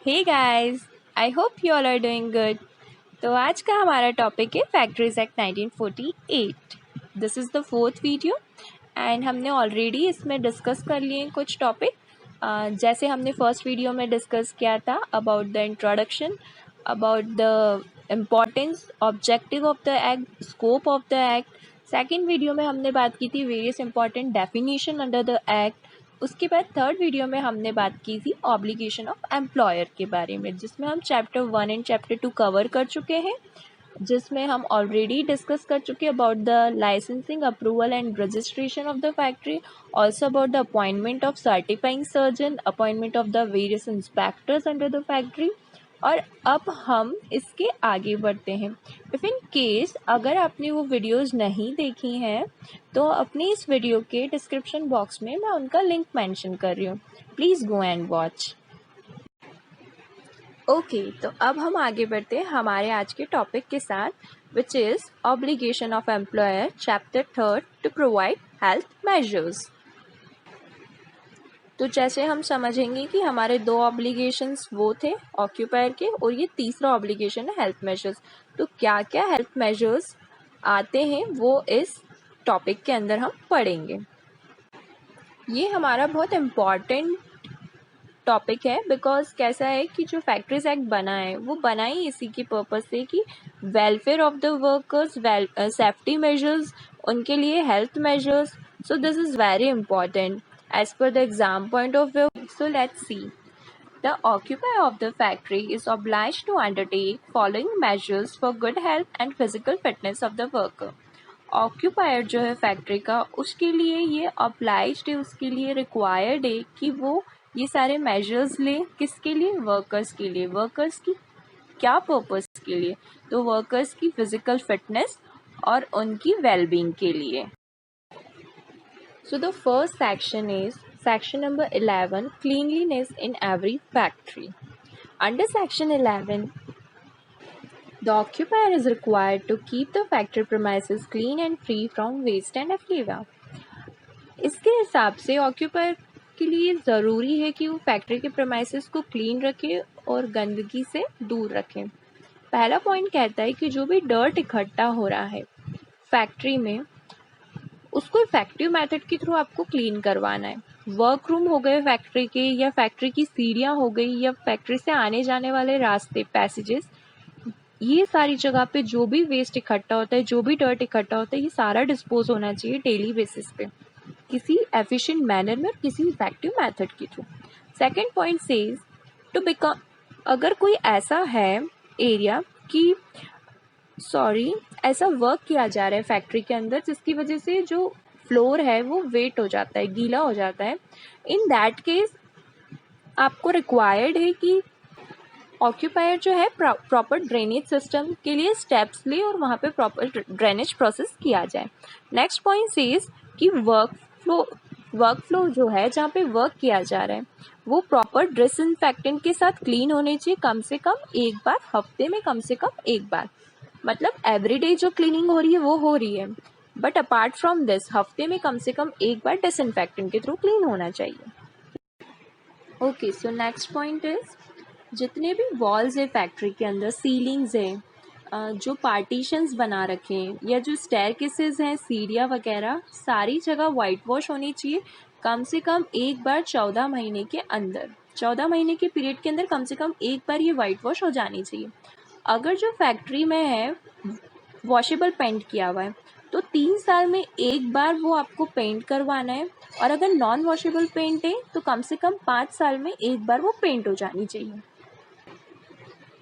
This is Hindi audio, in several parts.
Hey guys, I hope you all are doing good. तो आज का हमारा टॉपिक है Factories Act 1948। This is the fourth video and हमने ऑलरेडी इसमें डिस्कस कर लिए हैं कुछ टॉपिक। जैसे हमने फर्स्ट वीडियो में डिस्कस किया था about the introduction, about the importance, objective of the act, scope of the act. Second video में हमने बात की थी various important definition under the act. उसके बाद थर्ड वीडियो में हमने बात की थी ऑब्लिगेशन ऑफ एम्प्लॉयर के बारे में, जिसमें हम चैप्टर 1 एंड चैप्टर 2 कवर कर चुके हैं, जिसमें हम ऑलरेडी डिस्कस कर चुके about the licensing, approval and registration of the factory, also about the appointment of certifying surgeon, appointment of the various inspectors under the factory. और अब हम इसके आगे बढ़ते हैं। इफ़ इन केस अगर आपने वो वीडियोज़ नहीं देखी हैं तो अपनी इस वीडियो के डिस्क्रिप्शन बॉक्स में मैं उनका लिंक मेंशन कर रही हूँ, please go and watch. Okay, तो अब हम आगे बढ़ते हैं हमारे आज के टॉपिक के साथ, which is obligation of employer, chapter 3 to provide health measures. तो जैसे हम समझेंगे कि हमारे दो ऑब्लिगेशंस वो थे ऑक्यूपायर के, और ये तीसरा ऑब्लिगेशन है हेल्थ मेजर्स। तो क्या क्या हेल्थ मेजर्स आते हैं वो इस टॉपिक के अंदर हम पढ़ेंगे। ये हमारा बहुत इम्पॉर्टेंट टॉपिक है बिकॉज कैसा है कि जो फैक्ट्रीज एक्ट बना है वो बना ही इसी की पर्पज से कि welfare of the workers, safety measures, उनके लिए health measures. So this is very important as per the exam point of view. So let's see. The occupier of the factory is obliged to undertake following measures for good health and physical fitness of the worker. Occupier जो है फैक्ट्री का, उसके लिए ये obliged है, उसके लिए रिक्वायर्ड है कि वो ये सारे मेजर्स ले। किसके लिए? वर्कर्स के लिए। वर्कर्स की क्या पर्पस के लिए? तो वर्कर्स की फिजिकल फिटनेस और उनकी वेलबींग के लिए। So the first section is section number 11, cleanliness in every factory. Under section 11, the occupier is required to keep the factory premises clean and free from waste and effluvia. इसके हिसाब से ऑक्यूपायर के लिए ज़रूरी है कि वो फैक्ट्री के प्रेमाइसेस को क्लीन रखे और गंदगी से दूर रखें। पहला पॉइंट कहता है कि जो भी डर्ट इकट्ठा हो रहा है फैक्ट्री में, उसको इफेक्टिव मेथड के थ्रू आपको क्लीन करवाना है। वर्क रूम हो गए फैक्ट्री के, या फैक्ट्री की सीढ़ियाँ हो गई, या फैक्ट्री से आने जाने वाले रास्ते, पैसेजेस, ये सारी जगह पे जो भी वेस्ट इकट्ठा होता है, जो भी डर्ट इकट्ठा होता है, ये सारा डिस्पोज होना चाहिए डेली बेसिस पे किसी एफिशिएंट मैनर में और किसी इफेक्टिव मेथड के through. Second point says to become, अगर कोई ऐसा है एरिया कि ऐसा वर्क किया जा रहा है फैक्ट्री के अंदर जिसकी वजह से जो फ्लोर है वो वेट हो जाता है, गीला हो जाता है, इन दैट केस आपको रिक्वायर्ड है कि ऑक्यूपायर जो है प्रॉपर ड्रेनेज सिस्टम के लिए स्टेप्स ले और वहाँ पे प्रॉपर ड्रेनेज प्रोसेस किया जाए। नेक्स्ट पॉइंट सेज कि वर्क फ्लो जो है जहाँ पे वर्क किया जा रहा है वो प्रॉपर डिसइंफेक्टेंट के साथ क्लीन होने चाहिए, कम से कम एक बार हफ्ते में, कम से कम एक बार। मतलब एवरीडे जो क्लीनिंग हो रही है वो हो रही है, बट अपार्ट फ्रॉम दिस हफ्ते में कम से कम एक बार डिसइंफेक्टेंट के थ्रू क्लीन होना चाहिए। Okay, so next point is जितने भी वॉल्स है फैक्ट्री के अंदर, सीलिंग्स है, जो पार्टीशंस बना रखे हैं, या जो स्टेयरकेसेस हैं, सीढ़ियाँ वगैरह, सारी जगह वाइट वॉश होनी चाहिए कम से कम एक बार 14 महीने के अंदर। 14 महीने के पीरियड के अंदर कम से कम एक बार ये वाइट वॉश हो जानी चाहिए। अगर जो फैक्ट्री में है वॉशेबल पेंट किया हुआ है तो 3 साल में एक बार वो आपको पेंट करवाना है, और अगर नॉन वॉशेबल पेंट है तो कम से कम 5 साल में एक बार वो पेंट हो जानी चाहिए।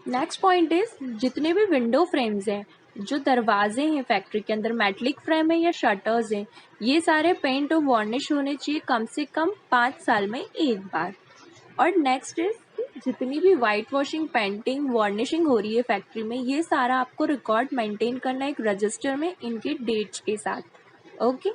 नेक्स्ट पॉइंट इज जितने भी विंडो फ्रेम्स हैं, जो दरवाजे हैं फैक्ट्री के अंदर, मेटलिक फ्रेम है या शटर्स हैं, ये सारे पेंट और वार्निश होने चाहिए कम से कम 5 साल में एक बार। और नेक्स्ट इज जितनी भी वाइट वॉशिंग, पेंटिंग, वार्निशिंग हो रही है फैक्ट्री में, ये सारा आपको रिकॉर्ड मेंटेन करना है एक रजिस्टर में इनके डेट्स के साथ। Okay,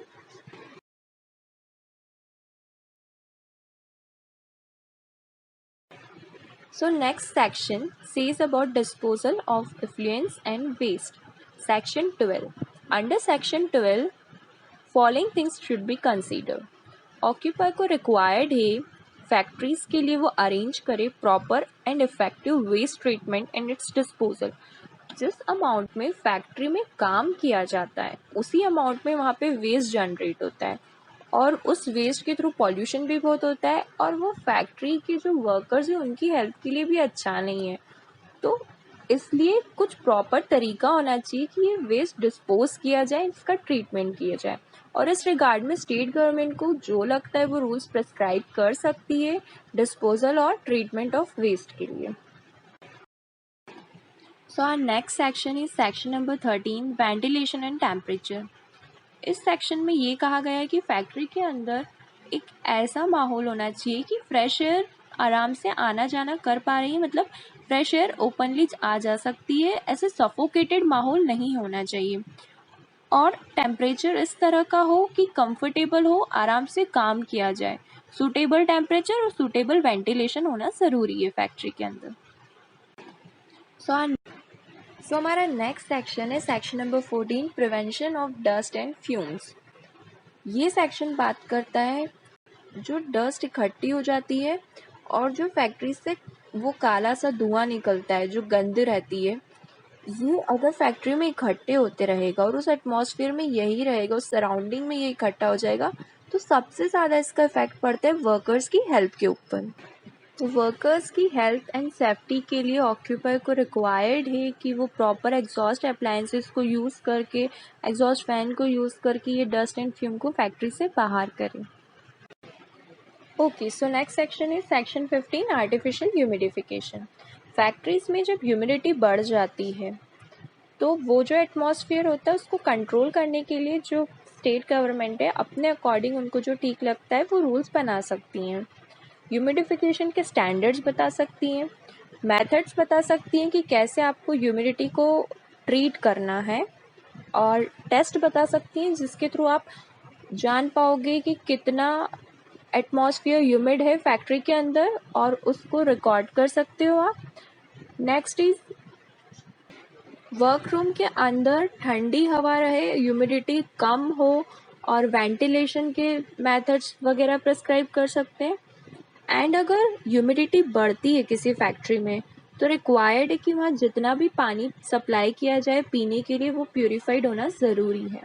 so next section says about disposal of effluents and waste. Section 12. Under section 12, following things should be considered. Occupier को रिक्वायर्ड है फैक्ट्रीज के लिए वो अरेंज करे proper and effective waste treatment and its disposal. जिस अमाउंट में फैक्ट्री में काम किया जाता है उसी अमाउंट में वहाँ पे वेस्ट जनरेट होता है, और उस वेस्ट के थ्रू पॉल्यूशन भी बहुत होता है, और वो फैक्ट्री के जो वर्कर्स हैं उनकी हेल्थ के लिए भी अच्छा नहीं है। तो इसलिए कुछ प्रॉपर तरीका होना चाहिए कि ये वेस्ट डिस्पोज किया जाए, इसका ट्रीटमेंट किया जाए, और इस रिगार्ड में स्टेट गवर्नमेंट को जो लगता है वो रूल्स प्रेस्क्राइब कर सकती है डिस्पोजल और ट्रीटमेंट ऑफ वेस्ट के लिए। So our next section is section number 13, ventilation and temperature. इस सेक्शन में ये कहा गया है कि फैक्ट्री के अंदर एक ऐसा माहौल होना चाहिए कि फ्रेश एयर आराम से आना जाना कर पा रही है, मतलब फ्रेश एयर ओपनली आ जा सकती है, ऐसे सफोकेटेड माहौल नहीं होना चाहिए, और टेम्परेचर इस तरह का हो कि कंफर्टेबल हो, आराम से काम किया जाए। सूटेबल टेम्परेचर और सूटेबल वेंटिलेशन होना ज़रूरी है फैक्ट्री के अंदर। सो हमारा नेक्स्ट सेक्शन है section number 14, prevention of dust and fumes. ये सेक्शन बात करता है जो डस्ट इकट्ठी हो जाती है और जो फैक्ट्री से वो काला सा धुआं निकलता है, जो गंद रहती है, ये अगर फैक्ट्री में इकट्ठे होते रहेगा और उस एटमॉस्फेयर में यही रहेगा, उस सराउंडिंग में ये इकट्ठा हो जाएगा, तो सबसे ज़्यादा इसका इफेक्ट पड़ता है वर्कर्स की हेल्थ के ऊपर। तो वर्कर्स की हेल्थ एंड सेफ्टी के लिए ऑक्यूपायर को रिक्वायर्ड है कि वो प्रॉपर एग्जॉस्ट अप्लायंसेस को यूज़ करके, एग्जॉस्ट फैन को यूज़ करके ये डस्ट एंड फ्यूम को फैक्ट्री से बाहर करें। Okay, so next section is section 15, artificial humidification. Factories में जब ह्यूमिडिटी बढ़ जाती है तो वो जो एटमॉस्फेयर होता है उसको कंट्रोल करने के लिए जो स्टेट गवर्नमेंट है अपने अकॉर्डिंग उनको जो ठीक लगता है वो रूल्स बना सकती हैं। ह्यूमिडिफिकेशन के स्टैंडर्ड्स बता सकती हैं, मेथड्स बता सकती हैं कि कैसे आपको ह्यूमिडिटी को ट्रीट करना है, और टेस्ट बता सकती हैं जिसके थ्रू आप जान पाओगे कि कितना एटमॉस्फेयर ह्यूमिड है फैक्ट्री के अंदर, और उसको रिकॉर्ड कर सकते हो आप। नेक्स्ट इज वर्करूम के अंदर ठंडी हवा रहे, ह्यूमिडिटी कम हो, और वेंटिलेशन के मेथड्स वगैरह प्रिस्क्राइब कर सकते हैं। एंड अगर ह्यूमिडिटी बढ़ती है किसी फैक्ट्री में तो रिक्वायर्ड है कि वहाँ जितना भी पानी सप्लाई किया जाए पीने के लिए वो प्यूरिफाइड होना ज़रूरी है।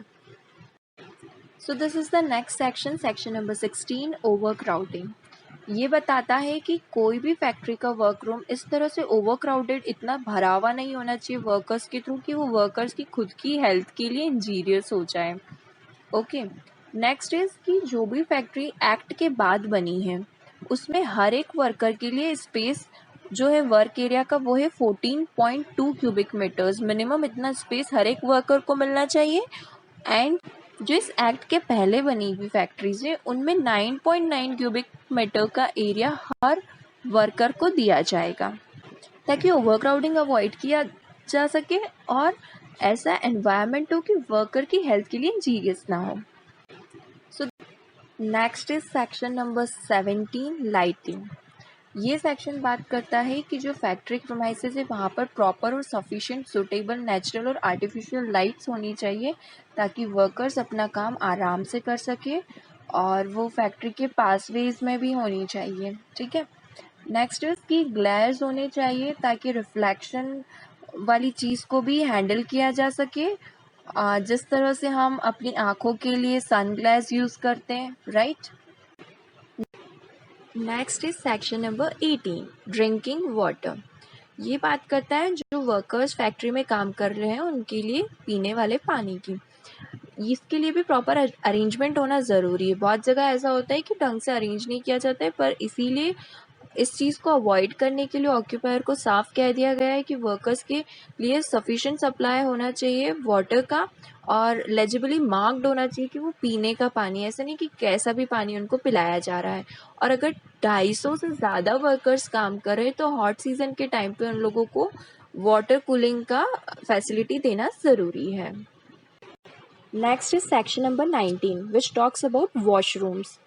So this is the next section, section number 16, over crowding. ये बताता है कि कोई भी फैक्ट्री का वर्करूम इस तरह से ओवर क्राउडेड, इतना भरा हुआ नहीं होना चाहिए वर्कर्स के थ्रू कि वो वर्कर्स की खुद की हेल्थ के लिए इंजीरियस हो जाए। ओके, नेक्स्ट इज कि जो भी फैक्ट्री एक्ट के बाद बनी है उसमें हर एक वर्कर के लिए स्पेस जो है वर्क एरिया का वो है 14.2 क्यूबिक मीटर्स, मिनिमम इतना स्पेस हर एक वर्कर को मिलना चाहिए। एंड जो इस एक्ट के पहले बनी हुई फैक्ट्रीज है उनमें 9.9 क्यूबिक मीटर का एरिया हर वर्कर को दिया जाएगा ताकि ओवरक्राउडिंग अवॉइड किया जा सके और ऐसा एनवायरनमेंट हो कि वर्कर की हेल्थ के लिए इंजीरियस ना हो। So next is section number 17, lighting. ये सेक्शन बात करता है कि जो फैक्ट्री प्रीमाइसेस है वहाँ पर प्रॉपर और सफिशिएंट सूटेबल नेचुरल और आर्टिफिशियल लाइट्स होनी चाहिए ताकि वर्कर्स अपना काम आराम से कर सके, और वो फैक्ट्री के पासवेज में भी होनी चाहिए। ठीक है, नेक्स्ट इज की ग्लेयर्स होने चाहिए ताकि रिफ्लेक्शन वाली चीज़ को भी हैंडल किया जा सके, जिस तरह से हम अपनी आँखों के लिए सन ग्लास यूज़ करते हैं, right. Next is section number 18, drinking water. ये बात करता है जो वर्कर्स फैक्ट्री में काम कर रहे हैं उनके लिए पीने वाले पानी की, इसके लिए भी प्रॉपर अरेंजमेंट होना ज़रूरी है। बहुत जगह ऐसा होता है कि ढंग से अरेंज नहीं किया जाता है, पर इसीलिए इस चीज़ को अवॉइड करने के लिए ऑक्यूपायर को साफ कह दिया गया है कि वर्कर्स के लिए सफिशिएंट सप्लाई होना चाहिए वाटर का, और लेजिबली मार्क्ड होना चाहिए कि वो पीने का पानी, ऐसा नहीं कि कैसा भी पानी उनको पिलाया जा रहा है। और अगर 250 से ज़्यादा वर्कर्स काम कर रहे हैं तो हॉट सीज़न के टाइम पे उन लोगों को वाटर कूलिंग का फैसिलिटी देना ज़रूरी है। Next is section number 19, which talks about washrooms.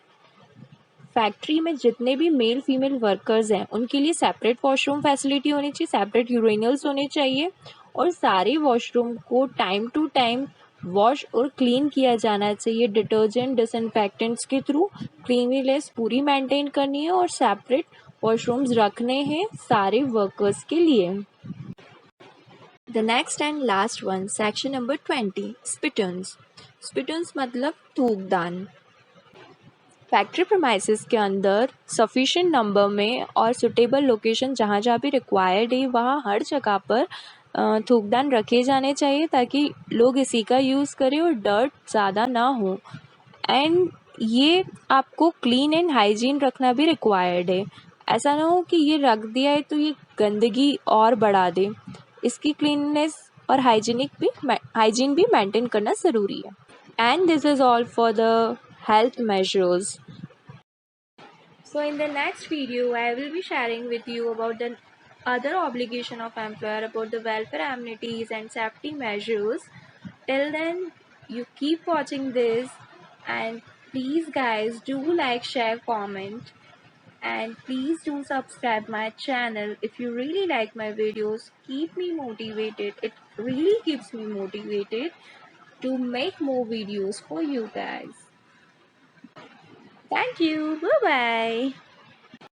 Factory में जितने भी मेल फीमेल वर्कर्स हैं उनके लिए सेपरेट वॉशरूम फैसिलिटी होनी चाहिए, सेपरेट यूरिनल्स होने चाहिए, और सारे वॉशरूम को टाइम टू टाइम वॉश और क्लीन किया जाना चाहिए डिटर्जेंट डिसइंफेक्टेंट्स के थ्रू। क्लीनलीनेस पूरी मेंटेन करनी है और सेपरेट वॉशरूम्स रखने हैं सारे वर्कर्स के लिए। The next and last one, section number 20, स्पिटन्स। स्पिटन्स मतलब थूकदान। फैक्ट्री प्रीमाइसेस के अंदर सफिशिएंट नंबर में और सुटेबल लोकेशन जहाँ जहाँ भी रिक्वायर्ड है वहाँ हर जगह पर थूकदान रखे जाने चाहिए ताकि लोग इसी का यूज़ करें और डर्ट ज़्यादा ना हो। एंड ये आपको क्लीन एंड हाइजीन रखना भी रिक्वायर्ड है। ऐसा ना हो कि ये रख दिया है तो ये गंदगी और बढ़ा दे। इसकी क्लीननेस और हाइजीन भी मेंटेन करना ज़रूरी है। And this is all for the health measures. So in the next video I will be sharing with you about the other obligation of employer about the welfare amenities and safety measures. Till then you keep watching this, and please guys do like, share, comment, and please do subscribe my channel. If you really like my videos, keep me motivated. It really keeps me motivated to make more videos for you guys. Thank you. Bye bye.